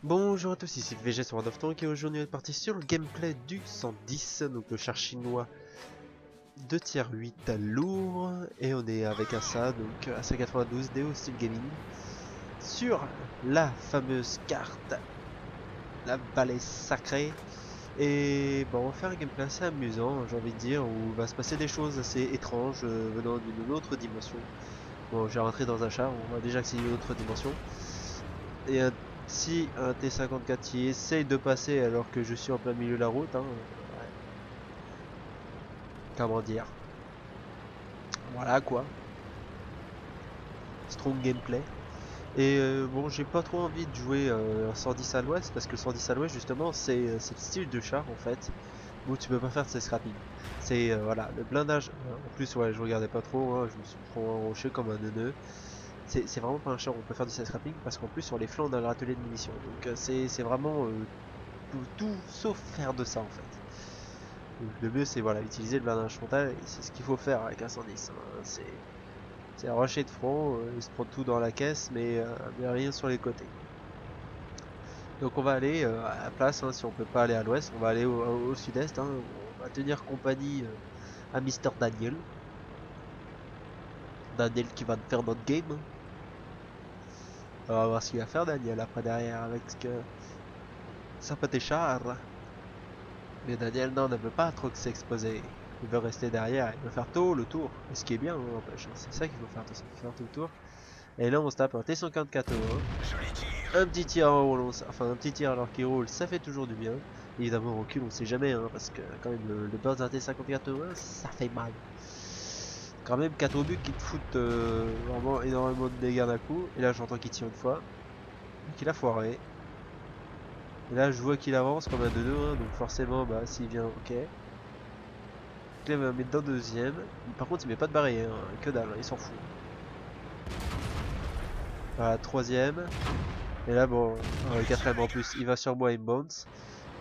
Bonjour à tous, ici VG sur World of Tanks et aujourd'hui on est parti sur le gameplay du 110, donc le char chinois de tier 8 lourd, et on est avec Asa, donc Asa 92 de Hostile Gaming, sur la fameuse carte, la vallée sacrée. Et bon, on va faire un gameplay assez amusant, j'ai envie de dire, où il va se passer des choses assez étranges venant d'une autre dimension. Bon, j'ai rentré dans un char, on voit déjà que c'est une autre dimension. Et si un T54 qui essaye de passer alors que je suis en plein milieu de la route, hein, ouais. Comment dire, voilà quoi, strong gameplay. Et bon, j'ai pas trop envie de jouer un 110 à l'ouest, parce que 110 à l'ouest justement c'est le style de char en fait, où tu peux pas faire de ces scrapping. C'est voilà, le blindage, en plus ouais je regardais pas trop, hein, je me suis penché comme un neuneu. C'est vraiment pas un char où on peut faire du scrapping, parce qu'en plus sur les flancs on a le râtelier de munitions, donc c'est vraiment tout sauf faire de ça en fait. Donc, le mieux c'est voilà, utiliser le blindage frontal, et c'est ce qu'il faut faire avec un 110, hein. C'est arracher de front, il se prend tout dans la caisse, mais rien sur les côtés. Donc on va aller à la place, hein, si on peut pas aller à l'ouest, on va aller au sud-est, hein. On va tenir compagnie à Mister Daniel. Daniel qui va faire notre game, hein. On va voir ce qu'il va faire Daniel après derrière avec ce que ça peut être char. Mais Daniel non, ne veut pas trop s'exposer. Il veut rester derrière, il veut faire tout le tour. Et ce qui est bien, hein, c'est ça qu'il faut faire, faire tout le tour. Et là on se tape un T154, un petit tir en roulant, enfin un petit tir alors qu'il roule, ça fait toujours du bien. Évidemment en recul on sait jamais, hein, parce que quand même le burst d'un T54 ça fait mal. Quand même 4 obus qui te foutent vraiment énormément de dégâts d'un coup. Et là j'entends qu'il tire une fois, donc il a foiré. Et là je vois qu'il avance comme un 2-2, hein, donc forcément bah s'il vient, ok. Donc là il va mettre dans deuxième. Par contre il met pas de barrière, hein, que dalle, hein, il s'en fout. Voilà, troisième. Et là bon, le quatrième en plus, il va sur moi inbounce.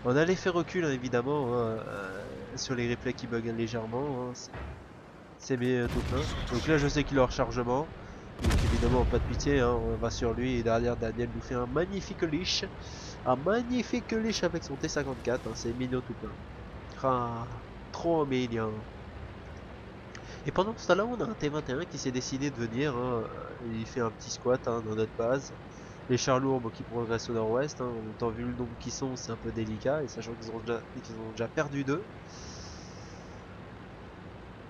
On a l'effet recul, hein, évidemment, hein, sur les replays qui bug légèrement, hein, c'est bien tout plein. Donc là je sais qu'il est en rechargement, donc évidemment pas de pitié, hein, on va sur lui, et derrière Daniel nous fait un magnifique leash avec son T54, hein, c'est mignon tout plein. Ah, trop mignon. Et pendant ce temps-là on a un T21 qui s'est décidé de venir, hein, il fait un petit squat, hein, dans notre base. Les chars lourds qui progressent au nord-ouest, hein, en temps vu le nombre qu'ils sont, c'est un peu délicat, et sachant qu'ils ont déjà perdu deux.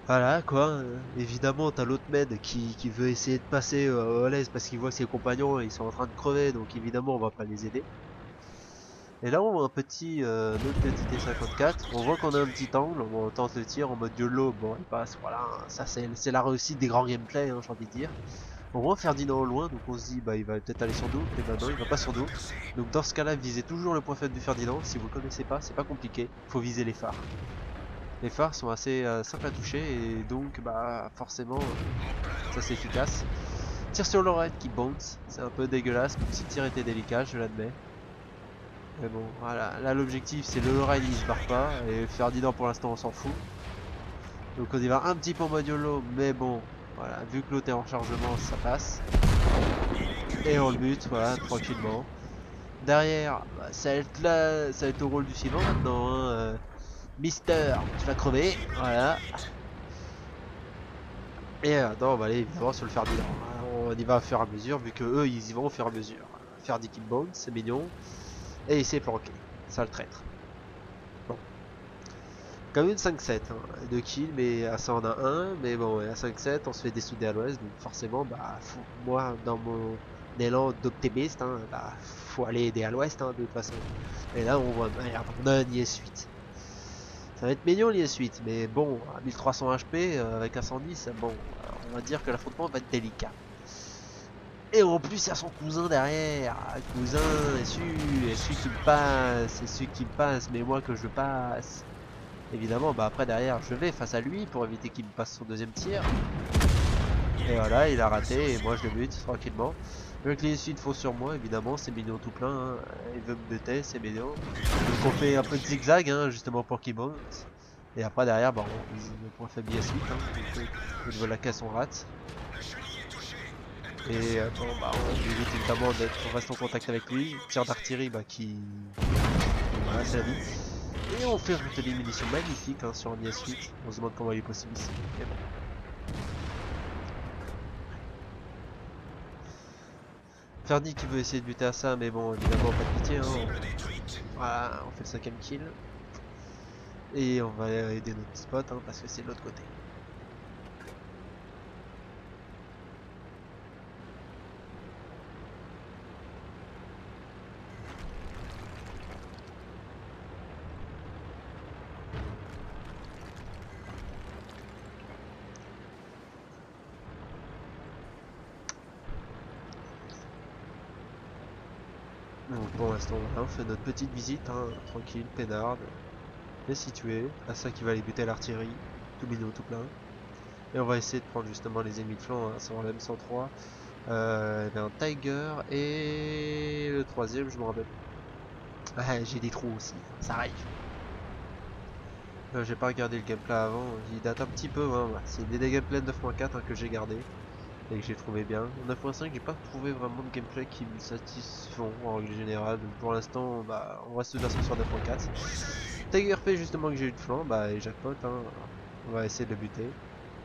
Voilà quoi, évidemment t'as l'autre med qui veut essayer de passer à l'aise parce qu'il voit que ses compagnons ils sont en train de crever, donc évidemment on va pas les aider. Et là on voit un petit, notre petit T54, on voit qu'on a un petit angle, on tente le tir en mode YOLO, bon il passe, voilà, ça c'est la réussite des grands gameplays, hein, j'ai envie de dire. On voit Ferdinand au loin, donc on se dit bah il va peut-être aller sur nous, et bah non il va pas sur nous. Donc dans ce cas-là visez toujours le point faible du Ferdinand, si vous le connaissez pas, c'est pas compliqué, faut viser les phares. Les phares sont assez simples à toucher et donc bah forcément ça c'est efficace. Tire sur l'oreille qui bounce, c'est un peu dégueulasse, même si le tir était délicat, je l'admets. Mais bon, voilà, là l'objectif c'est le l'oreille il se barre pas, et Ferdinand pour l'instant on s'en fout. Donc on y va un petit peu en mode YOLO, mais bon, voilà, vu que l'autre est en chargement ça passe. Et on le bute, voilà, tranquillement. Derrière, bah, ça va être au rôle du suivant maintenant, hein, Mister, tu vas crever, voilà. Et non, on va aller évidemment sur le Ferdinand. On y va au fur et à mesure, vu que eux ils y vont au fur et à mesure. Ferdi qui bounce, c'est mignon. Et il s'est planqué. Ça le traître. Bon. Comme une 5-7, hein. 2 kills, mais à ça on a un. Mais bon, à 5-7, on se fait dessouder à l'ouest. Donc forcément, bah, moi, dans mon élan d'optimiste, hein, bah, faut aller aider à l'ouest, hein, de toute façon. Et là, on voit, merde, on a un IS 8. Ça va être mignon l'IS 8, mais bon, à 1300 HP avec un 110, bon, on va dire que l'affrontement va être délicat. Et en plus, il y a son cousin derrière. Cousin, est celui qui me passe, c'est celui qui me passe, mais moi que je passe. Évidemment, bah après derrière, je vais face à lui pour éviter qu'il me passe son deuxième tir. Et voilà, il a raté et moi je le bute tranquillement. Le clé suite faut sur moi, évidemment, c'est mignon tout plein, hein. Il veut me buter, c'est mignon. Donc on fait un peu de zigzag, hein, justement pour qu'il monte. Et après derrière, bah, on vise le point faible IS8, hein. Au niveau de la caisse on rate. Et bon, bah, on évite évidemment d'être, on reste en contact avec lui. Tir d'artillerie, bah, voilà, c'est la vie. Et on fait remonter des munitions magnifiques hein, sur un IS-8. On se demande comment il est possible ici. Mais bon. Ferdi qui veut essayer de buter à ça, mais bon, évidemment, pas de pitié. Hein. Voilà, on fait le 5ème kill. Et on va aider notre spot hein, parce que c'est de l'autre côté. Donc pour l'instant, voilà, on fait notre petite visite, hein, tranquille, peinarde, bien situé, à ça qui va aller buter l'artillerie, tout mignon, tout plein. Et on va essayer de prendre justement les ennemis de flanc, hein, sur la M103. Il y avait un Tiger et le troisième, je me rappelle. Ah, j'ai des trous aussi, hein, ça arrive. J'ai pas regardé le gameplay avant, il date un petit peu, hein, c'est des gameplays de 9.4 hein, que j'ai gardé et que j'ai trouvé bien. En 9.5, j'ai pas trouvé vraiment de gameplay qui me satisfont en règle générale, donc pour l'instant, bah, on reste de toute façon sur 9.4. Tiger P justement que j'ai eu de flanc, bah, et jackpot, hein, on va essayer de le buter.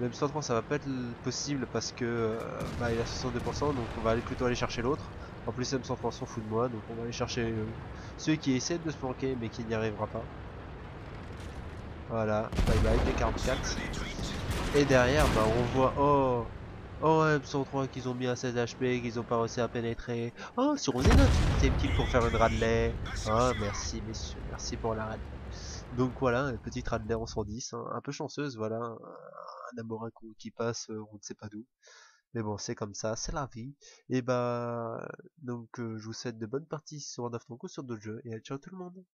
Même 103 ça va pas être possible parce que bah, il a 62% donc on va plutôt aller chercher l'autre. En plus M103 s'en fout de moi donc on va aller chercher celui qui essaie de se planquer mais qui n'y arrivera pas. Voilà, bye bye T44. Et derrière bah on voit oh M103 qu'ils ont mis à 16 HP, qu'ils ont pas réussi à pénétrer. Oh sur Ozena tu une kill pour faire une Radley. Oh merci messieurs, merci pour la Radley. Donc voilà, une petite Radley en 110, hein, un peu chanceuse, voilà, un Amorin qui passe, on ne sait pas d'où. Mais bon, c'est comme ça, c'est la vie. Et bah, donc je vous souhaite de bonnes parties sur World of Tanks ou sur d'autres jeux, et ciao tout le monde.